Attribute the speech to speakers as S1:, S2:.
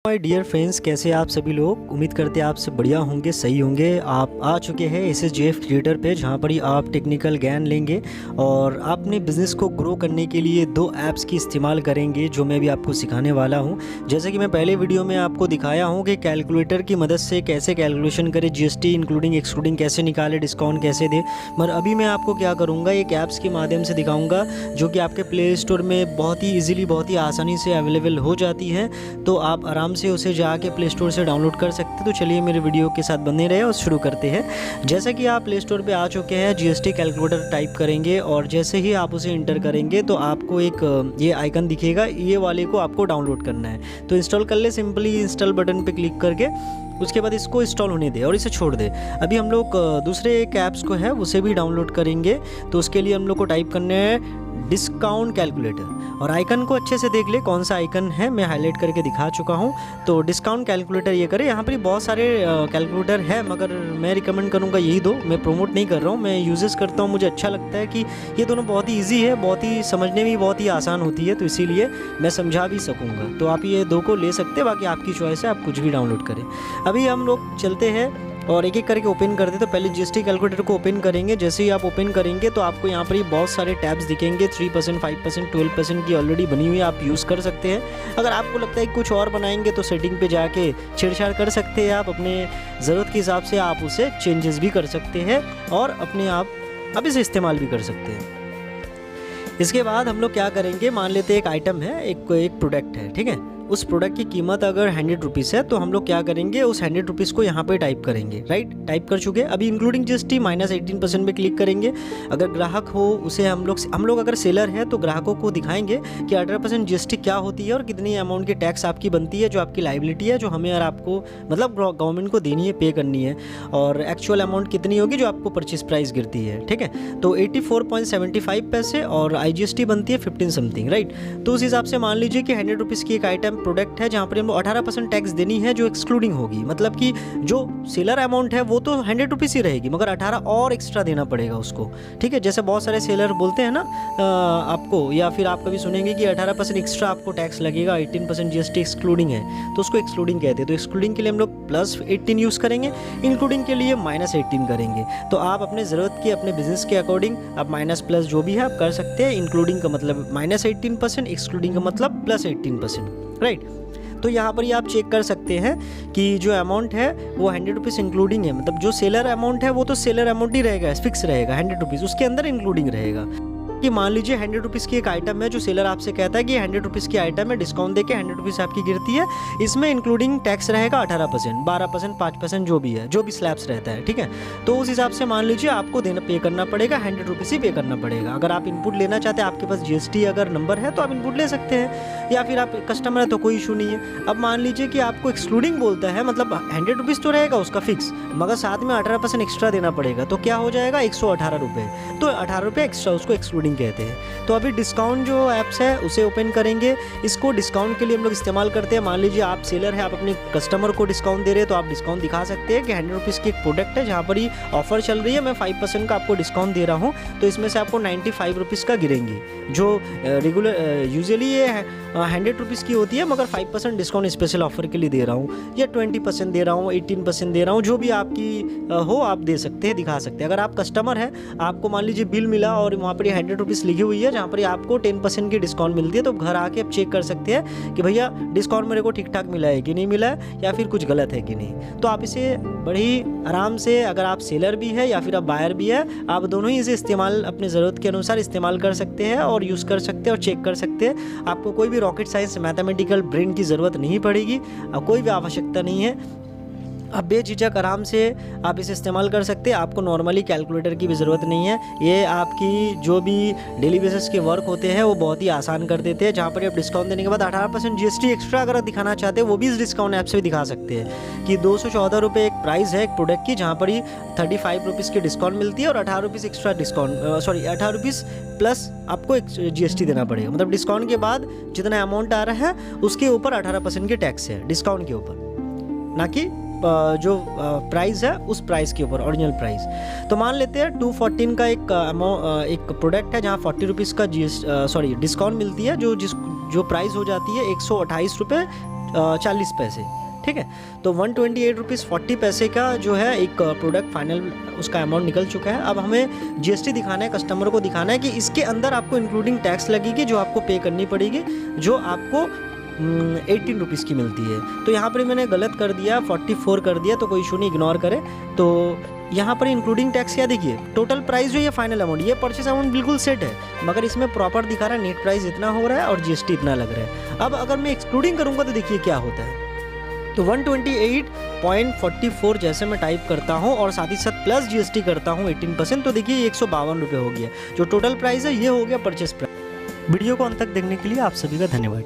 S1: My dear friends, कैसे आप सभी लोग। उम्मीद करते हैं आप सब बढ़िया होंगे, सही होंगे। आप आ चुके हैं SSJF क्रिएटर पे, जहाँ पर ही आप टेक्निकल ज्ञान लेंगे और अपने बिज़नेस को ग्रो करने के लिए दो ऐप्स की इस्तेमाल करेंगे जो मैं भी आपको सिखाने वाला हूँ। जैसे कि मैं पहले वीडियो में आपको दिखाया हूँ कि कैलकुलेटर की मदद से कैसे कैलकुलेशन करें, GST इंक्लूडिंग एक्सक्लूडिंग कैसे निकाले, डिस्काउंट कैसे दे। मगर अभी मैं आपको क्या करूँगा, एक ऐप्स के माध्यम से दिखाऊँगा जो कि आपके प्ले स्टोर में बहुत ही ईजिली, बहुत ही आसानी से अवेलेबल हो जाती है। तो आप आराम से उसे जाके प्ले स्टोर से डाउनलोड कर सकते हैं। तो चलिए मेरे वीडियो के साथ बने रहे और शुरू करते हैं। जैसे कि आप प्ले स्टोर पे आ चुके हैं, GST कैलकुलेटर टाइप करेंगे और जैसे ही आप उसे इंटर करेंगे तो आपको एक ये आइकन दिखेगा, ये वाले को आपको डाउनलोड करना है। तो इंस्टॉल कर ले, सिंपली इंस्टॉल बटन पे क्लिक करके उसके बाद इसको इंस्टॉल होने दे और इसे छोड़ दे। अभी हम लोग दूसरे एक ऐप्स को है उसे भी डाउनलोड करेंगे। तो उसके लिए हम लोग को टाइप करना है डिस्काउंट कैलकुलेटर और आइकन को अच्छे से देख ले कौन सा आइकन है, मैं हाईलाइट करके दिखा चुका हूँ। तो डिस्काउंट कैलकुलेटर ये करे। यहाँ पर बहुत सारे कैलकुलेटर है मगर मैं रिकमेंड करूँगा यही दो। मैं प्रोमोट नहीं कर रहा हूँ, मैं यूजेस करता हूँ। मुझे अच्छा लगता है कि ये दोनों बहुत ही ईजी है, बहुत ही समझने में बहुत ही आसान होती है, तो इसीलिए मैं समझा भी सकूँगा। तो आप ये दो को ले सकते हैं, बाकी आपकी चॉइस है, आप कुछ भी डाउनलोड करें। अभी हम लोग चलते हैं और एक एक करके ओपन करते। तो पहले GST कैलकुलेटर को ओपन करेंगे। जैसे ही आप ओपन करेंगे तो आपको यहाँ पर ही बहुत सारे टैब्स दिखेंगे। 3%, 5%, 12% की ऑलरेडी बनी हुई है, आप यूज़ कर सकते हैं। अगर आपको लगता है कि कुछ और बनाएंगे तो सेटिंग पे जाके छेड़छाड़ कर सकते हैं। आप अपने ज़रूरत के हिसाब से आप उसे चेंजेस भी कर सकते हैं और अपने आप इसे इस्तेमाल भी कर सकते हैं। इसके बाद हम लोग क्या करेंगे, मान लेते हैं एक आइटम है, एक प्रोडक्ट है, ठीक है। उस प्रोडक्ट की कीमत अगर 100 रुपीज़ है तो हम लोग क्या करेंगे, उस 100 रुपीज़ को यहाँ पे टाइप करेंगे। राइट, टाइप कर चुके। अभी इंक्लूडिंग GST -18% पे क्लिक करेंगे। अगर ग्राहक हो उसे हम लोग अगर सेलर है तो ग्राहकों को दिखाएंगे कि 18% GST क्या होती है और कितनी अमाउंट की टैक्स आपकी बनती है, जो आपकी लाइबिलिटी है, जो हमें और आपको मतलब गवर्नमेंट को देनी है, पे करनी है, और एक्चुअल अमाउंट कितनी होगी जो आपको परचेज प्राइस गिरती है, ठीक है। तो 84.75 पैसे और IGST बनती है 15 समथिंग। राइट, तो उस हिसाब से मान लीजिए कि 100 रुपीज़ की एक आइटम प्रोडक्ट है जहाँ पर हमको 18% टैक्स देनी है, जो एक्सक्लूडिंग होगी। मतलब कि जो सेलर अमाउंट है वो तो 100 रुपीज़ ही रहेगी, मगर 18 और एक्स्ट्रा देना पड़ेगा उसको, ठीक है। जैसे बहुत सारे सेलर बोलते हैं ना आपको, या फिर आप कभी सुनेंगे कि 18% एक्स्ट्रा आपको टैक्स लगेगा, 18% GST एक्सक्लूडिंग है, तो उसको एक्सक्लूडिंग कहते हैं। तो एक्सक्लूडिंग के लिए हम लोग +18 यूज़ करेंगे, इंक्लूडिंग के लिए -18 करेंगे। तो आप अपने ज़रूरत के, अपने बिजनेस के अकॉर्डिंग आप माइनस प्लस जो भी है आप कर सकते हैं। इंक्लूडिंग का मतलब -18%, एक्सक्लूडिंग का मतलब +18%। राइट, तो यहाँ पर ही आप चेक कर सकते हैं कि जो अमाउंट है वो 100 रुपीज़ इंक्लूडिंग है। मतलब जो सेलर अमाउंट है वो तो सेलर अमाउंट ही रहेगा, फिक्स रहेगा 100 रुपीज़, उसके अंदर इंक्लूडिंग रहेगा। कि मान लीजिए 100 रुपीज़ की एक आइटम है, जो सेलर आपसे कहता है कि 100 रुपीज़ की आइटम है, डिस्काउंट देके 100 रुपीज़ आपकी गिरती है, इसमें इंक्लूडिंग टैक्स रहेगा 18%, 12%, 5% जो भी है, जो भी स्लैब्स रहता है, ठीक है। तो उस हिसाब से मान लीजिए आपको पे करना पड़ेगा, 100 रुपीज़ ही पे करना पड़ेगा। अगर आप इनपुट लेना चाहते हैं, आपके पास GST अगर नंबर है तो आप इनपुट ले सकते हैं, या फिर आप कस्टमर है तो कोई इशू नहीं है। अब मान लीजिए कि आपको एक्सक्लूडिंग बोलता है, मतलब 100 रुपीज़ तो रहेगा उसका फिक्स, मगर साथ में 18% एक्स्ट्रा देना पड़ेगा, तो क्या हो जाएगा 118 रुपये। तो 18 रुपये एक्स्ट्रा, उसको एक्सक्लूडिंग कहते हैं। तो अभी डिस्काउंट जो ऐप्स है उसे ओपन करेंगे। इसको डिस्काउंट के लिए हम लोग इस्तेमाल करते हैं। मान लीजिए आप सेलर है, आप अपने कस्टमर को डिस्काउंट दे रहे हैं, तो आप डिस्काउंट दिखा सकते हैं कि 100 रुपीज़ की एक प्रोडक्ट है जहाँ पर ही ऑफर चल रही है, मैं 5% का आपको डिस्काउंट दे रहा हूँ, तो इसमें से आपको 95 रुपीज़ का गिरेंगे। जो रेगुलर यूजुअली ये 100 रुपीज़ की होती है, मगर 5% डिस्काउंट स्पेशल ऑफर के लिए दे रहा हूँ, या 20% दे रहा हूँ, 18% दे रहा हूँ, जो भी आपकी हो आप दे सकते हैं, दिखा सकते हैं। अगर आप कस्टमर है, आपको मान लीजिए बिल मिला और वहाँ पर 100 रुपीज़ लिखी हुई है जहाँ पर आपको 10% की डिस्काउंट मिलती है, तो घर आके आप चेक कर सकते हैं कि भैया डिस्काउंट मेरे को ठीक ठाक मिला है कि नहीं मिला है, या फिर कुछ गलत है कि नहीं। तो आप इसे बड़ी आराम से, अगर आप सेलर भी है या फिर आप बायर भी है, आप दोनों ही इसे इस्तेमाल अपने ज़रूरत के अनुसार इस्तेमाल कर सकते हैं और यूज़ कर सकते हैं और चेक कर सकते हैं। आपको कोई भी रॉकेट साइंस, मैथमेटिकल ब्रेन की ज़रूरत नहीं पड़ेगी, कोई भी आवश्यकता नहीं है। आप बेझिझक आराम से आप इसे इस्तेमाल कर सकते हैं। आपको नॉर्मली कैलकुलेटर की भी ज़रूरत नहीं है। ये आपकी जो भी डेली बेसिस के वर्क होते हैं वो बहुत ही आसान कर देते हैं। जहाँ पर आप डिस्काउंट देने के बाद 18% GST एक्स्ट्रा अगर दिखाना चाहते हैं, वो भी इस डिस्काउंट ऐप से भी दिखा सकते हैं कि 214 रुपये एक प्राइस है एक प्रोडक्ट की, जहाँ पर ही 35 रुपीज़ की डिस्काउंट मिलती है और 18 rupees extra discount, 18 rupees plus आपको एक GST देना पड़ेगा। मतलब डिस्काउंट के बाद जितना अमाउंट आ रहा है उसके ऊपर 18% की टैक्स है, डिस्काउंट के ऊपर, ना कि जो प्राइस है उस प्राइस के ऊपर, ओरिजिनल प्राइस। तो मान लेते हैं 214 का एक प्रोडक्ट है जहाँ 40 रुपीज़ का डिस्काउंट मिलती है, जो प्राइस हो जाती है 128 रुपये 40 पैसे, ठीक है। तो 128 रुपीज़ 40 पैसे का जो है एक प्रोडक्ट फाइनल उसका अमाउंट निकल चुका है। अब हमें जीएसटी दिखाना है, कस्टमर को दिखाना है कि इसके अंदर आपको इंक्लूडिंग टैक्स लगेगी जो आपको पे करनी पड़ेगी, जो आपको 18 रुपीज़ की मिलती है। तो यहाँ पर मैंने गलत कर दिया, 44 कर दिया, तो कोई इशू नहीं, इग्नोर करें। तो यहाँ पर इंक्लूडिंग टैक्स क्या देखिए, टोटल प्राइस जो ये फाइनल अमाउंट, ये परचेस अमाउंट बिल्कुल सेट है, मगर इसमें प्रॉपर दिखा रहा है नेट प्राइस इतना हो रहा है और जीएसटी इतना लग रहा है। अब अगर मैं एक्सक्लूडिंग करूँगा तो देखिए क्या होता है। तो 128.44 जैसे मैं टाइप करता हूँ और साथ ही साथ प्लस जीएसटी करता हूँ 18%, तो देखिए 152 रुपये हो गया। जो टोटल प्राइस है ये हो गया परचेस प्राइस। वीडियो को अंत तक देखने के लिए आप सभी का धन्यवाद।